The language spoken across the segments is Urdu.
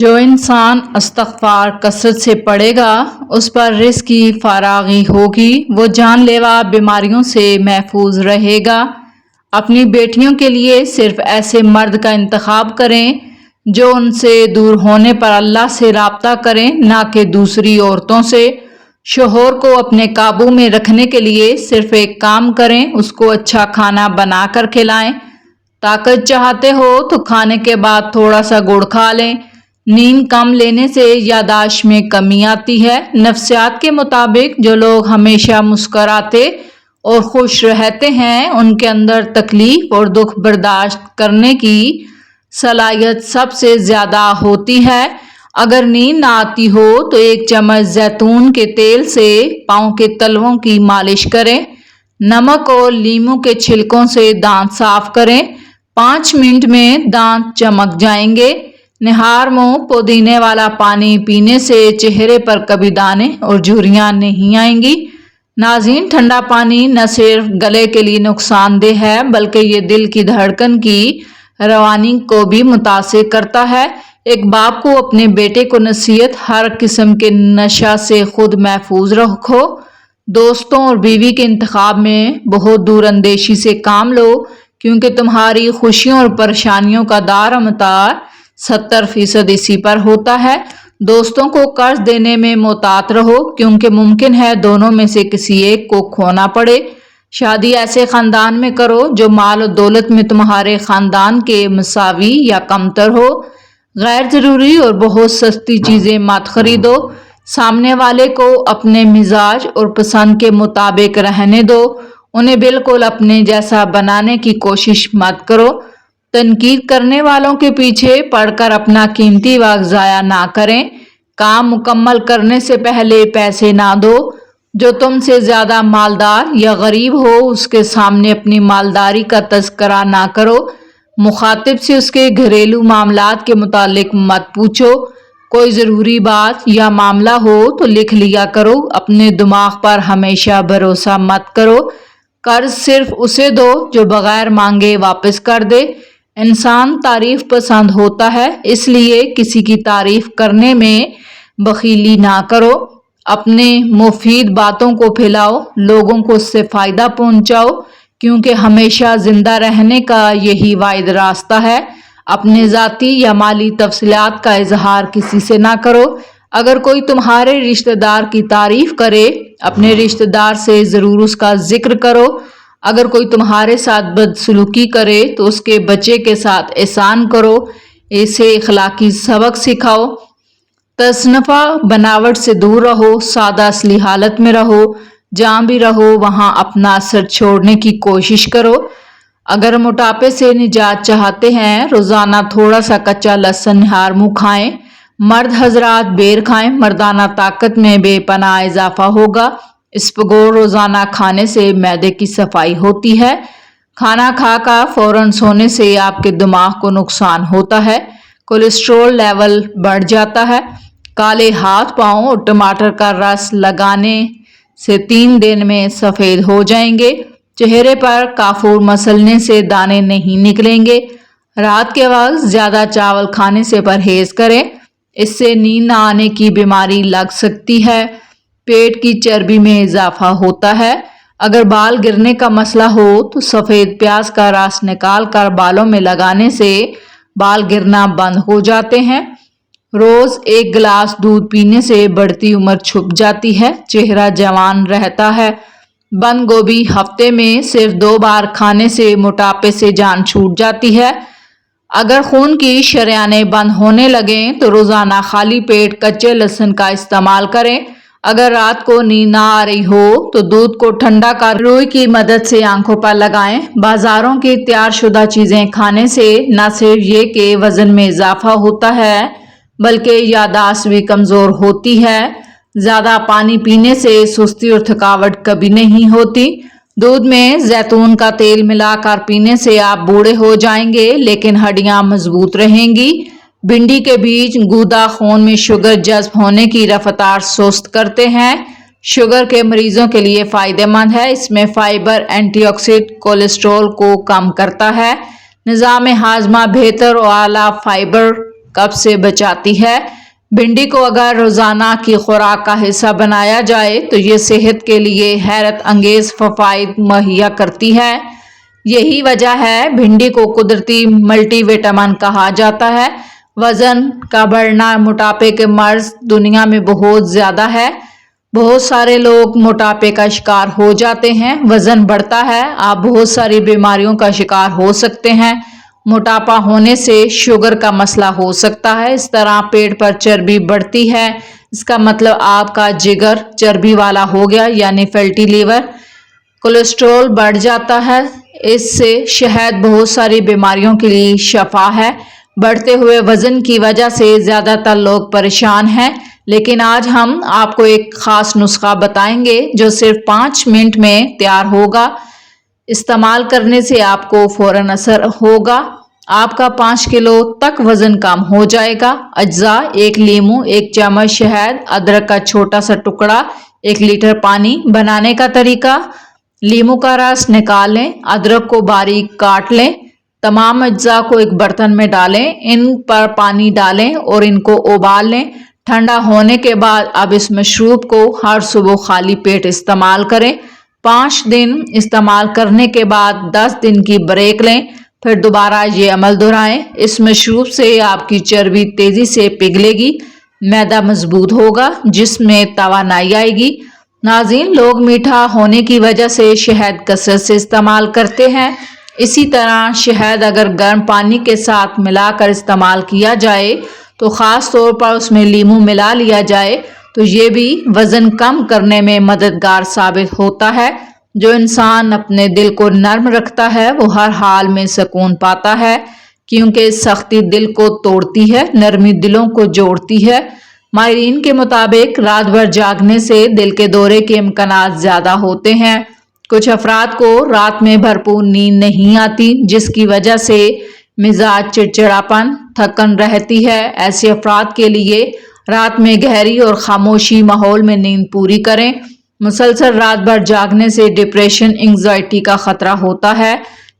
جو انسان استغفار کثرت سے پڑھے گا اس پر رزق کی فراغی ہوگی، وہ جان لیوا بیماریوں سے محفوظ رہے گا۔ اپنی بیٹیوں کے لیے صرف ایسے مرد کا انتخاب کریں جو ان سے دور ہونے پر اللہ سے رابطہ کریں، نہ کہ دوسری عورتوں سے۔ شوہر کو اپنے قابو میں رکھنے کے لیے صرف ایک کام کریں، اس کو اچھا کھانا بنا کر کھلائیں۔ طاقت چاہتے ہو تو کھانے کے بعد تھوڑا سا گڑ کھا لیں۔ نیند کم لینے سے یادداشت میں کمی آتی ہے۔ نفسیات کے مطابق جو لوگ ہمیشہ مسکراتے اور خوش رہتے ہیں ان کے اندر تکلیف اور دکھ برداشت کرنے کی صلاحیت سب سے زیادہ ہوتی ہے۔ اگر نیند نہ آتی ہو تو ایک چمچ زیتون کے تیل سے پاؤں کے تلووں کی مالش کریں۔ نمک اور لیموں کے چھلکوں سے دانت صاف کریں، 5 منٹ میں دانت چمک جائیں گے۔ نہار منہ پودینے والا پانی پینے سے چہرے پر کبھی دانے اور جھریاں نہیں آئیں گی۔ ناظرین، ٹھنڈا پانی نہ صرف گلے کے لیے نقصان دہ ہے بلکہ یہ دل کی دھڑکن کی روانی کو بھی متاثر کرتا ہے۔ ایک باپ کو اپنے بیٹے کو نصیحت: ہر قسم کے نشہ سے خود محفوظ رکھو۔ دوستوں اور بیوی کے انتخاب میں بہت دور اندیشی سے کام لو، کیونکہ تمہاری خوشیوں اور پریشانیوں کا دار و مدار 70% اسی پر ہوتا ہے۔ دوستوں کو قرض دینے میں محتاط رہو، کیونکہ ممکن ہے دونوں میں سے کسی ایک کو کھونا پڑے۔ شادی ایسے خاندان میں کرو جو مال و دولت میں تمہارے خاندان کے مساوی یا کمتر ہو۔ غیر ضروری اور بہت سستی چیزیں مت خریدو۔ سامنے والے کو اپنے مزاج اور پسند کے مطابق رہنے دو، انہیں بالکل اپنے جیسا بنانے کی کوشش مت کرو۔ تنقید کرنے والوں کے پیچھے پڑ کر اپنا قیمتی وقت ضائع نہ کریں۔ کام مکمل کرنے سے پہلے پیسے نہ دو۔ جو تم سے زیادہ مالدار یا غریب ہو اس کے سامنے اپنی مالداری کا تذکرہ نہ کرو۔ مخاطب سے اس کے گھریلو معاملات کے متعلق مت پوچھو۔ کوئی ضروری بات یا معاملہ ہو تو لکھ لیا کرو۔ اپنے دماغ پر ہمیشہ بھروسہ مت کرو۔ قرض صرف اسے دو جو بغیر مانگے واپس کر دے۔ انسان تعریف پسند ہوتا ہے، اس لیے کسی کی تعریف کرنے میں بخیلی نہ کرو۔ اپنے مفید باتوں کو پھیلاؤ، لوگوں کو اس سے فائدہ پہنچاؤ، کیونکہ ہمیشہ زندہ رہنے کا یہی واحد راستہ ہے۔ اپنے ذاتی یا مالی تفصیلات کا اظہار کسی سے نہ کرو۔ اگر کوئی تمہارے رشتہ دار کی تعریف کرے، اپنے رشتہ دار سے ضرور اس کا ذکر کرو۔ اگر کوئی تمہارے ساتھ بدسلوکی کرے تو اس کے بچے کے ساتھ احسان کرو، اسے اخلاقی سبق سکھاؤ۔ تصنفہ بناوٹ سے دور رہو، سادہ اصلی حالت میں رہو۔ جہاں بھی رہو وہاں اپنا اثر چھوڑنے کی کوشش کرو۔ اگر موٹاپے سے نجات چاہتے ہیں، روزانہ تھوڑا سا کچا لہسن نہار منہ کھائیں۔ مرد حضرات بیر کھائیں، مردانہ طاقت میں بے پناہ اضافہ ہوگا۔ اسپغور روزانہ کھانے سے معدے کی صفائی ہوتی ہے۔ کھانا کھا کر فوراً سونے سے آپ کے دماغ کو نقصان ہوتا ہے، کولیسٹرول لیول بڑھ جاتا ہے۔ کالے ہاتھ پاؤں اور ٹماٹر کا رس لگانے سے 3 دن میں سفید ہو جائیں گے۔ چہرے پر کافور مسلنے سے دانے نہیں نکلیں گے۔ رات کے وقت زیادہ چاول کھانے سے پرہیز کریں، اس سے نیند نہ آنے کی بیماری لگ سکتی ہے۔ پیٹ کی چربی میں اضافہ ہوتا ہے۔ اگر بال گرنے کا مسئلہ ہو تو سفید پیاز کا رس نکال کر بالوں میں لگانے سے بال گرنا بند ہو جاتے ہیں۔ روز 1 گلاس دودھ پینے سے بڑھتی عمر چھپ جاتی ہے، چہرہ جوان رہتا ہے۔ بند گوبھی ہفتے میں صرف 2 بار کھانے سے موٹاپے سے جان چھوٹ جاتی ہے۔ اگر خون کی شریانیں بند ہونے لگیں تو روزانہ خالی پیٹ کچے لہسن کا استعمال کریں۔ اگر رات کو نیند نہ آ رہی ہو تو دودھ کو ٹھنڈا کر روئی کی مدد سے آنکھوں پر لگائیں۔ بازاروں کی تیار شدہ چیزیں کھانے سے نہ صرف یہ کہ وزن میں اضافہ ہوتا ہے بلکہ یادداشت بھی کمزور ہوتی ہے۔ زیادہ پانی پینے سے سستی اور تھکاوٹ کبھی نہیں ہوتی۔ دودھ میں زیتون کا تیل ملا کر پینے سے آپ بوڑھے ہو جائیں گے لیکن ہڈیاں مضبوط رہیں گی۔ بھنڈی کے بیج گودا خون میں شوگر جذب ہونے کی رفتار سست کرتے ہیں۔ شوگر کے مریضوں کے لیے فائدہ مند ہے، اس میں فائبر اینٹی آکسیڈنٹ کولیسٹرول کو کم کرتا ہے۔ نظام ہاضمہ بہتر اور اعلیٰ فائبر قبض سے بچاتی ہے۔ بھنڈی کو اگر روزانہ کی خوراک کا حصہ بنایا جائے تو یہ صحت کے لیے حیرت انگیز فوائد مہیا کرتی ہے۔ یہی وجہ ہے بھنڈی کو قدرتی ملٹی وٹامن کہا جاتا ہے۔ وزن کا بڑھنا، موٹاپے کے مرض دنیا میں بہت زیادہ ہے۔ بہت سارے لوگ موٹاپے کا شکار ہو جاتے ہیں۔ وزن بڑھتا ہے، آپ بہت ساری بیماریوں کا شکار ہو سکتے ہیں۔ موٹاپا ہونے سے شوگر کا مسئلہ ہو سکتا ہے۔ اس طرح پیٹ پر چربی بڑھتی ہے، اس کا مطلب آپ کا جگر چربی والا ہو گیا، یعنی فیٹی لیور۔ کولیسٹرول بڑھ جاتا ہے، اس سے شہد بہت ساری بیماریوں کے لیے شفا ہے۔ بڑھتے ہوئے وزن کی وجہ سے زیادہ تر لوگ پریشان ہیں، لیکن آج ہم آپ کو ایک خاص نسخہ بتائیں گے جو صرف 5 منٹ میں تیار ہوگا۔ استعمال کرنے سے آپ کو فوراً اثر ہوگا۔ آپ کا 5 کلو تک وزن کم ہو جائے گا۔ اجزاء: 1 لیموں، 1 چمچ شہد، ادرک کا چھوٹا سا ٹکڑا، 1 لیٹر پانی۔ بنانے کا طریقہ: لیموں کا رس نکال لیں، ادرک کو باریک کاٹ لیں، تمام اجزاء کو ایک برتن میں ڈالیں، ان پر پانی ڈالیں اور ان کو ابال لیں۔ ٹھنڈا ہونے کے بعد اب اس مشروب کو ہر صبح خالی پیٹ استعمال کریں۔ 5 دن استعمال کرنے کے بعد 10 دن کی بریک لیں، پھر دوبارہ یہ عمل دہرائیں۔ اس مشروب سے آپ کی چربی تیزی سے پگھلے گی، معدہ مضبوط ہوگا، جسم میں توانائی آئے گی۔ ناظرین، لوگ میٹھا ہونے کی وجہ سے شہد کثرت سے استعمال کرتے ہیں۔ اسی طرح شہد اگر گرم پانی کے ساتھ ملا کر استعمال کیا جائے تو خاص طور پر اس میں لیموں ملا لیا جائے تو یہ بھی وزن کم کرنے میں مددگار ثابت ہوتا ہے۔ جو انسان اپنے دل کو نرم رکھتا ہے وہ ہر حال میں سکون پاتا ہے، کیونکہ سختی دل کو توڑتی ہے، نرمی دلوں کو جوڑتی ہے۔ ماہرین کے مطابق رات بھر جاگنے سے دل کے دورے کے امکانات زیادہ ہوتے ہیں۔ کچھ افراد کو رات میں بھرپور نیند نہیں آتی، جس کی وجہ سے مزاج چڑچڑاپن، تھکن رہتی ہے۔ ایسے افراد کے لیے رات میں گہری اور خاموشی ماحول میں نیند پوری کریں۔ مسلسل رات بھر جاگنے سے ڈپریشن، انگزائٹی کا خطرہ ہوتا ہے۔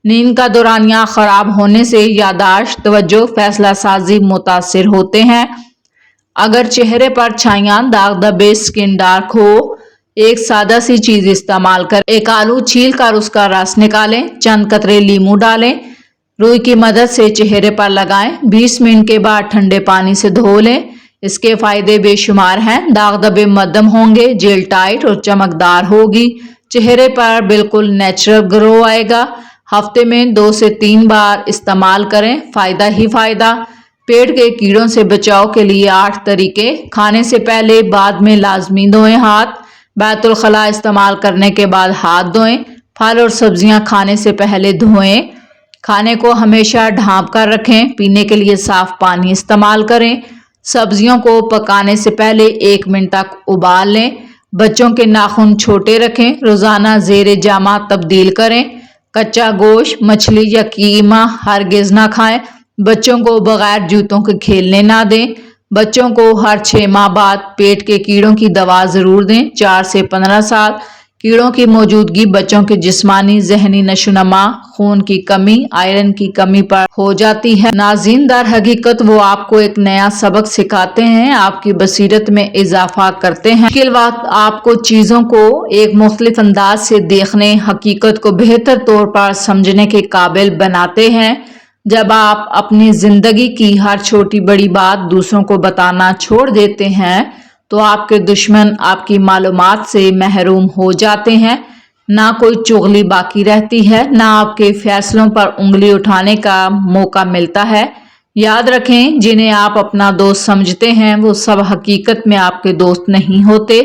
نیند کا دورانیہ خراب ہونے سے یادداشت، توجہ، فیصلہ سازی متاثر ہوتے ہیں۔ اگر چہرے پر چھائیاں، داغ دھبے، سکن ڈارک ہو، ایک سادہ سی چیز استعمال کریں۔ ایک آلو چھیل کر اس کا رس نکالیں، چند قطرے لیموں ڈالیں، روئی کی مدد سے چہرے پر لگائیں، 20 منٹ کے بعد ٹھنڈے پانی سے دھو لیں۔ اس کے فائدے بے شمار ہیں۔ داغ دھبے مدھم ہوں گے، جیل ٹائٹ اور چمکدار ہوگی، چہرے پر بالکل نیچرل گلو آئے گا۔ ہفتے میں 2 سے 3 بار استعمال کریں، فائدہ ہی فائدہ۔ پیٹ کے کیڑوں سے بچاؤ کے لیے 8 طریقے: کھانے سے پہلے بعد میں لازمی دھوئیں ہاتھ، بیت الخلاء استعمال کرنے کے بعد ہاتھ دھوئیں، پھل اور سبزیاں کھانے سے پہلے دھوئیں، کھانے کو ہمیشہ ڈھانپ کر رکھیں، پینے کے لیے صاف پانی استعمال کریں، سبزیوں کو پکانے سے پہلے 1 منٹ تک ابال لیں، بچوں کے ناخن چھوٹے رکھیں، روزانہ زیر جامہ تبدیل کریں، کچا گوشت، مچھلی یا قیمہ ہرگز نہ کھائیں، بچوں کو بغیر جوتوں کے کھیلنے نہ دیں، بچوں کو ہر 6 ماہ بعد پیٹ کے کیڑوں کی دوا ضرور دیں۔ 4 سے 15 سال کیڑوں کی موجودگی بچوں کے جسمانی، ذہنی نشوونما، خون کی کمی، آئرن کی کمی پر ہو جاتی ہے۔ ناظرین، در حقیقت وہ آپ کو ایک نیا سبق سکھاتے ہیں، آپ کی بصیرت میں اضافہ کرتے ہیں۔ مشکل وقت آپ کو چیزوں کو ایک مختلف انداز سے دیکھنے، حقیقت کو بہتر طور پر سمجھنے کے قابل بناتے ہیں۔ جب آپ اپنی زندگی کی ہر چھوٹی بڑی بات دوسروں کو بتانا چھوڑ دیتے ہیں تو آپ کے دشمن آپ کی معلومات سے محروم ہو جاتے ہیں۔ نہ کوئی چغلی باقی رہتی ہے، نہ آپ کے فیصلوں پر انگلی اٹھانے کا موقع ملتا ہے۔ یاد رکھیں، جنہیں آپ اپنا دوست سمجھتے ہیں وہ سب حقیقت میں آپ کے دوست نہیں ہوتے۔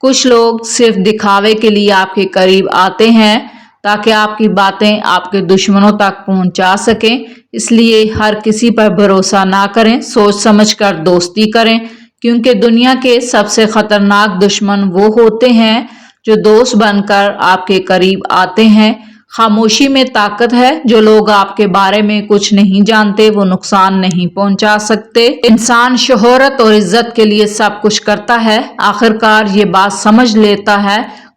کچھ لوگ صرف دکھاوے کے لیے آپ کے قریب آتے ہیں تاکہ آپ کی باتیں آپ کے دشمنوں تک پہنچا سکیں۔ اس لیے ہر کسی پر بھروسہ نہ کریں، سوچ سمجھ کر دوستی کریں، کیونکہ دنیا کے سب سے خطرناک دشمن وہ ہوتے ہیں جو دوست بن کر آپ کے قریب آتے ہیں۔ خاموشی میں طاقت ہے، جو لوگ آپ کے بارے میں کچھ نہیں جانتے وہ نقصان نہیں پہنچا سکتے۔ انسان شہرت اور عزت کے لیے سب کچھ کرتا ہے، آخرکار یہ بات سمجھ لیتا ہے